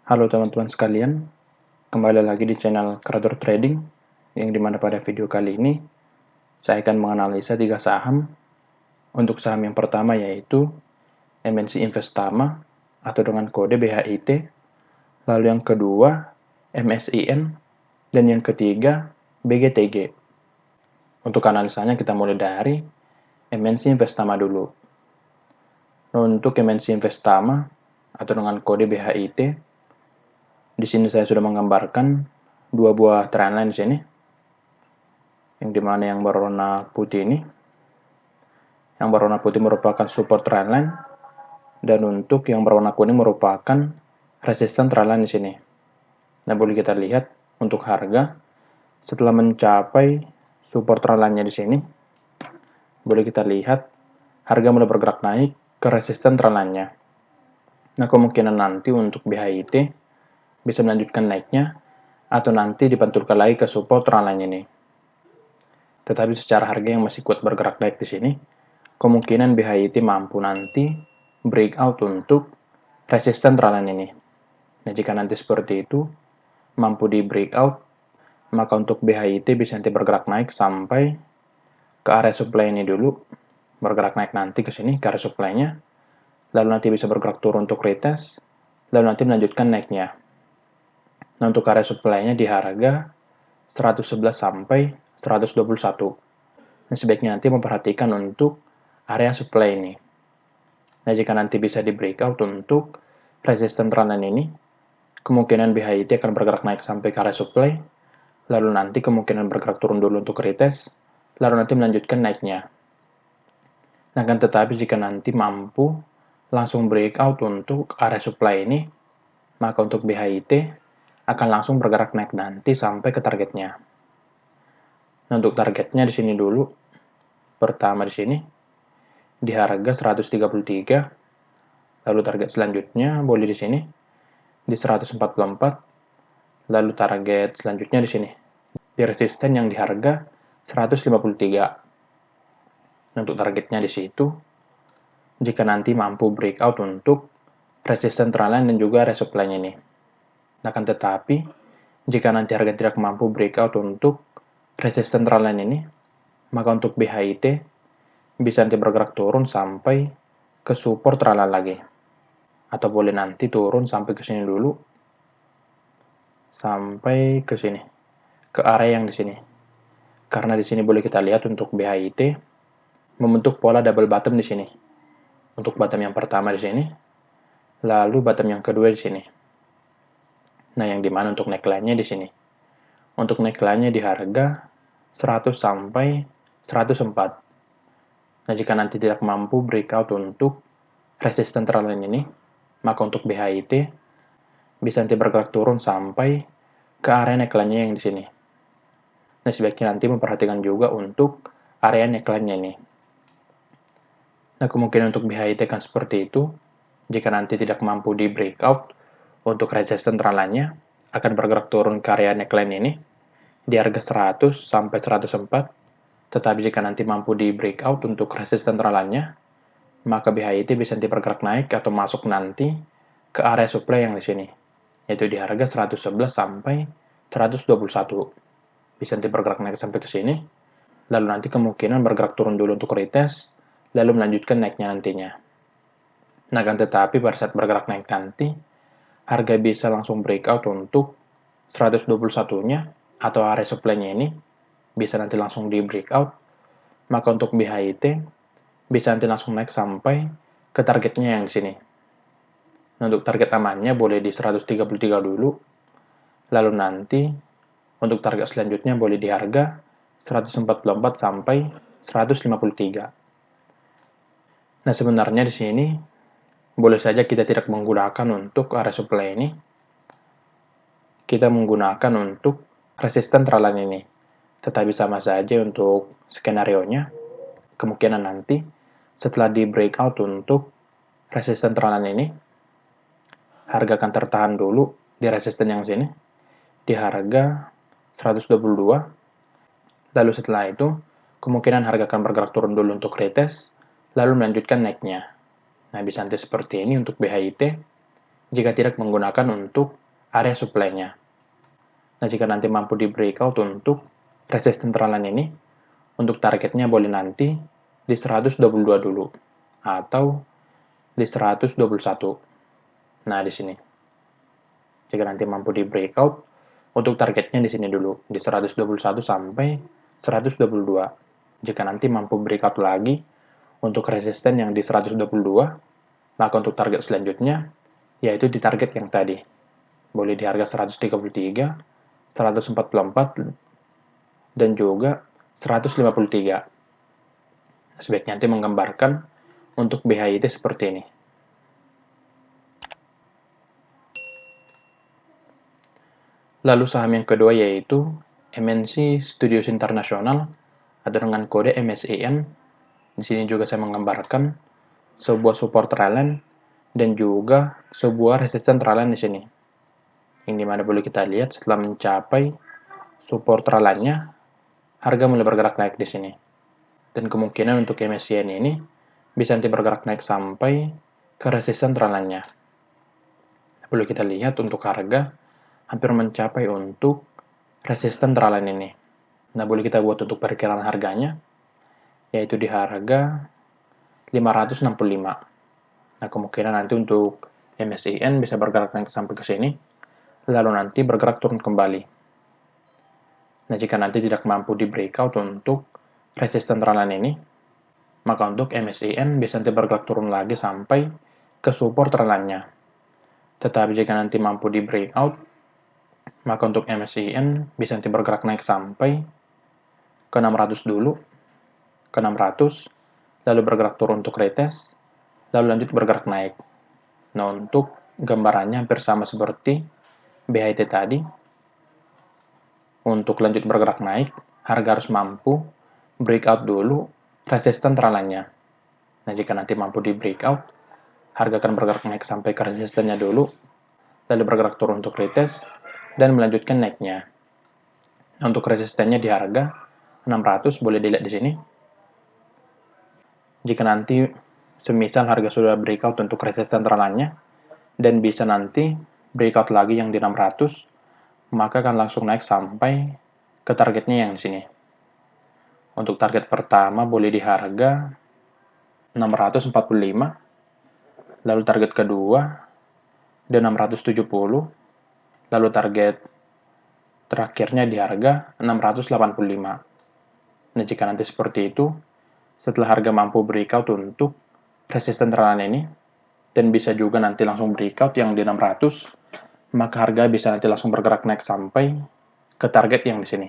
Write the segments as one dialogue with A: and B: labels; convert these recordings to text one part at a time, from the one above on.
A: Halo teman-teman sekalian, kembali lagi di channel Creator Trading, yang dimana pada video kali ini saya akan menganalisa 3 saham. Untuk saham yang pertama yaitu MNC Investama atau dengan kode BHIT, lalu yang kedua MSIN, dan yang ketiga BGTG. Untuk analisanya kita mulai dari MNC Investama dulu. Untuk MNC Investama atau dengan kode BHIT, di sini saya sudah menggambarkan dua buah trendline di sini, yang dimana yang berwarna putih ini, yang berwarna putih merupakan support trendline, dan untuk yang berwarna kuning merupakan resistance trendline di sini. Nah, boleh kita lihat untuk harga setelah mencapai support trendline-nya di sini, boleh kita lihat harga mulai bergerak naik ke resistance trendline-nya. Nah, kemungkinan nanti untuk BHIT bisa melanjutkan naiknya atau nanti dipantulkan lagi ke support trendline ini. Tetapi secara harga yang masih kuat bergerak naik di sini, kemungkinan BHIT mampu nanti breakout untuk resistance trendline ini. Nah, jika nanti seperti itu, mampu di breakout, maka untuk BHIT bisa nanti bergerak naik sampai ke area supply ini dulu, bergerak naik nanti ke sini, ke area supply-nya, lalu nanti bisa bergerak turun untuk retest, lalu nanti melanjutkan naiknya. Nah, untuk area supply-nya di harga 111 sampai 121. Nah, sebaiknya nanti memperhatikan untuk area supply ini. Nah, jika nanti bisa di breakout untuk resistance trendline ini, kemungkinan BHIT akan bergerak naik sampai ke area supply, lalu nanti kemungkinan bergerak turun dulu untuk retest, lalu nanti melanjutkan naiknya. Nah, kan tetapi jika nanti mampu langsung breakout untuk area supply ini, maka untuk BHIT akan langsung bergerak naik nanti sampai ke targetnya. Nah, untuk targetnya di sini dulu. Pertama di sini di harga 133, lalu target selanjutnya boleh di sini di 144, lalu target selanjutnya di sini di resisten yang di harga 153. Untuk targetnya di situ, jika nanti mampu breakout untuk resisten trendline dan juga resupply ini. Nah, kan tetapi jika nanti harga tidak mampu breakout untuk resisten trendline ini, maka untuk BHIT bisa nanti bergerak turun sampai ke support trendline lagi. Atau boleh nanti turun sampai ke sini dulu, sampai ke sini, ke area yang di sini. Karena di sini boleh kita lihat untuk BHIT membentuk pola double bottom di sini. Untuk bottom yang pertama di sini, lalu bottom yang kedua di sini. Nah, yang dimana untuk neckline-nya di sini. Untuk neckline-nya di harga 100 sampai 104. Nah, jika nanti tidak mampu breakout untuk resistance trendline ini, maka untuk BHIT bisa nanti bergerak turun sampai ke area neckline-nya yang di sini. Nah, sebaiknya nanti memperhatikan juga untuk area neckline-nya ini. Nah, kemungkinan untuk BHIT kan seperti itu. Jika nanti tidak mampu di breakout untuk resistance trendline-nya, akan bergerak turun ke area neckline ini di harga 100 sampai 104. Tetapi jika nanti mampu di breakout untuk resistance trendline-nya, maka BHIT bisa nanti bergerak naik atau masuk nanti ke area supply yang di sini, yaitu di harga 111 sampai 121. Bisa nanti bergerak naik sampai ke sini, lalu nanti kemungkinan bergerak turun dulu untuk retest, lalu melanjutkan naiknya nantinya. Nah, kan tetapi pada saat bergerak naik nanti, harga bisa langsung breakout untuk 121-nya atau area supply-nya ini, bisa nanti langsung di breakout, maka untuk BHIT bisa nanti langsung naik sampai ke targetnya yang di sini. Nah, untuk target amannya boleh di 133 dulu, lalu nanti untuk target selanjutnya boleh di harga 144 sampai 153. Nah, sebenarnya di sini boleh saja kita tidak menggunakan untuk area supply ini. Kita menggunakan untuk resisten trendline ini. Tetapi sama saja untuk skenario-nya. Kemungkinan nanti setelah di breakout untuk resisten trendline ini, harga akan tertahan dulu di resisten yang sini di harga 122. Lalu setelah itu, kemungkinan harga akan bergerak turun dulu untuk retest, lalu melanjutkan naiknya. Nah, bisa nanti seperti ini untuk BHIT. jika tidak menggunakan untuk area supply-nya. Nah, jika nanti mampu di breakout untuk resisten trendline ini, untuk targetnya boleh nanti di 122 dulu, atau di 121. Nah, di sini. Jika nanti mampu di breakout, untuk targetnya di sini dulu, di 121 sampai 122. Jika nanti mampu breakout lagi, untuk resisten yang di 122, maka untuk target selanjutnya, yaitu di target yang tadi. Boleh di harga 133, 144, dan juga 153. Sebaiknya nanti menggambarkan untuk BHIT seperti ini. Lalu saham yang kedua yaitu MNC Studios International atau dengan kode MSIN. Di sini juga saya menggambarkan sebuah support trendline dan juga sebuah resisten trendline di sini. Yang dimana boleh kita lihat setelah mencapai support trendline-nya, harga mulai bergerak naik di sini. Dan kemungkinan untuk MSCI ini bisa nanti bergerak naik sampai ke resisten trendline-nya. Boleh kita lihat untuk harga hampir mencapai untuk resisten trendline ini. Nah, boleh kita buat untuk perkiraan harganya, yaitu di harga 565. Nah, kemungkinan nanti untuk MSCI bisa bergerak naik sampai ke sini, lalu nanti bergerak turun kembali. Nah, jika nanti tidak mampu di breakout untuk resisten trendline ini, maka untuk MSCI bisa nanti bergerak turun lagi sampai ke support trendline-nya. Tetapi jika nanti mampu di breakout, maka untuk MSCI bisa nanti bergerak naik sampai ke 600 dulu, ke 600, lalu bergerak turun untuk retest, lalu lanjut bergerak naik. Nah, untuk gambarannya hampir sama seperti BHIT tadi. Untuk lanjut bergerak naik, harga harus mampu breakout dulu resisten trendline-nya. Nah, jika nanti mampu di breakout, harga akan bergerak naik sampai ke resistennya dulu, lalu bergerak turun untuk retest, dan melanjutkan naiknya. Untuk resistennya di harga 600, boleh dilihat di sini. Jika nanti semisal harga sudah breakout untuk resisten trendline-nya, dan bisa nanti breakout lagi yang di 600, maka akan langsung naik sampai ke targetnya yang di sini. Untuk target pertama boleh di harga 645, lalu target kedua di 670, lalu target terakhirnya di harga 685. Nah, jika nanti seperti itu, setelah harga mampu breakout untuk resisten trendline ini, dan bisa juga nanti langsung breakout yang di 600, maka harga bisa nanti langsung bergerak naik sampai ke target yang di sini.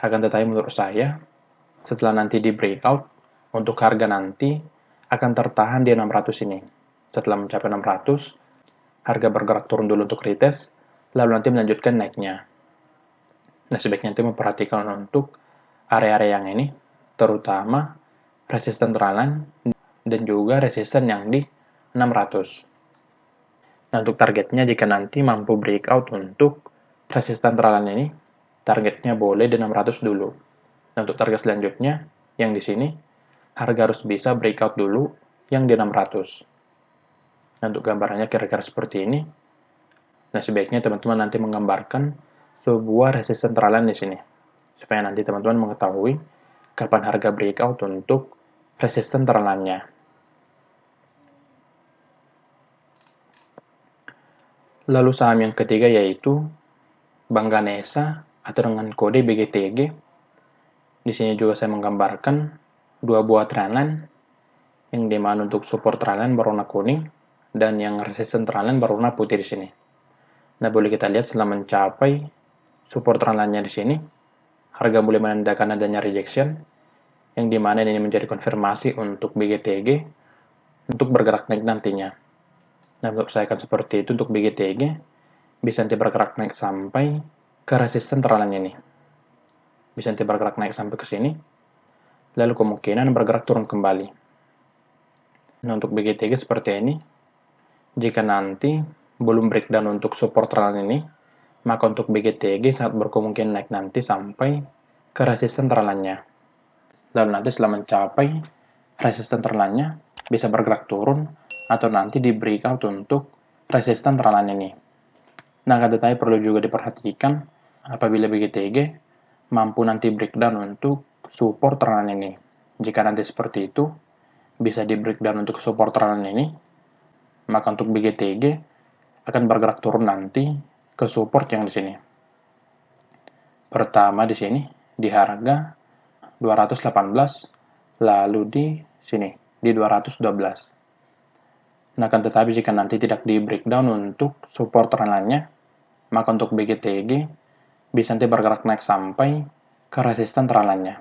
A: Akan tetapi menurut saya, setelah nanti di breakout, untuk harga nanti akan tertahan di 600 ini. Setelah mencapai 600, harga bergerak turun dulu untuk retest, lalu nanti melanjutkan naiknya. Nah, sebaiknya nanti memperhatikan untuk area-area yang ini, terutama resisten trendline dan juga resisten yang di 600. Nah, untuk targetnya jika nanti mampu breakout untuk resisten trendline ini, targetnya boleh di 600 dulu. Nah, untuk target selanjutnya, yang di sini, harga harus bisa breakout dulu yang di 600. Nah, untuk gambarannya kira-kira seperti ini. Nah, sebaiknya teman-teman nanti menggambarkan sebuah resisten trendline di sini. Supaya nanti teman-teman mengetahui kapan harga breakout untuk resisten trendline-nya. Lalu saham yang ketiga yaitu Bank Ganesha atau dengan kode BGTG. Di sini juga saya menggambarkan dua buah trendline yang dimana untuk support trendline berwarna kuning dan yang resisten trendline berwarna putih di sini. Nah, boleh kita lihat setelah mencapai support trendline-nya di sini, harga mulai menandakan adanya rejection yang dimana ini menjadi konfirmasi untuk BGTG untuk bergerak naik nantinya. Nah, menurut saya akan seperti itu untuk BGTG, bisa nanti bergerak naik sampai ke resisten trendline ini. Bisa nanti bergerak naik sampai ke sini, lalu kemungkinan bergerak turun kembali. Nah, untuk BGTG seperti ini, jika nanti belum breakdown untuk support trendline ini, maka untuk BGTG sangat berkemungkinan naik nanti sampai ke resisten trendline-nya. Lalu nanti setelah mencapai resisten trendline-nya, bisa bergerak turun, atau nanti di breakout untuk resisten trendline ini. Nah, akan tetapi perlu juga diperhatikan apabila BGTG mampu nanti breakdown untuk support trendline ini. Jika nanti seperti itu, bisa di breakdown untuk support trendline ini, maka untuk BGTG akan bergerak turun nanti ke support yang di sini. Pertama di sini di harga 218, lalu di sini di 212. Nah, akan tetapi jika nanti tidak di breakdown untuk support trendline-nya, maka untuk BGTG bisa nanti bergerak naik sampai ke resisten trendline-nya.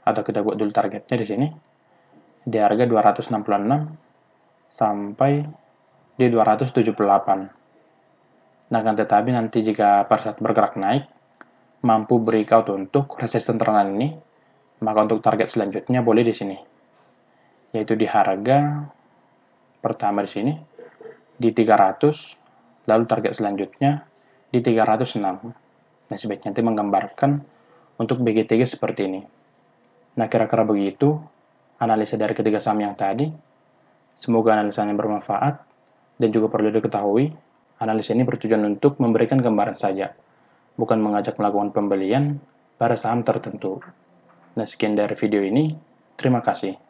A: Atau kita buat dulu targetnya di sini di harga 266 sampai di 278. Nah, akan tetapi nanti jika pada saat bergerak naik mampu breakout untuk resisten trendline ini, maka untuk target selanjutnya boleh di sini, yaitu di harga pertama di sini di 300, lalu target selanjutnya di 306. Nah, sebaiknya nanti menggambarkan untuk BGTG seperti ini. Nah, kira-kira begitu analisa dari ketiga saham yang tadi. Semoga analisanya bermanfaat dan juga perlu diketahui, analisa ini bertujuan untuk memberikan gambaran saja, bukan mengajak melakukan pembelian pada saham tertentu. Nah, sekian dari video ini. Terima kasih.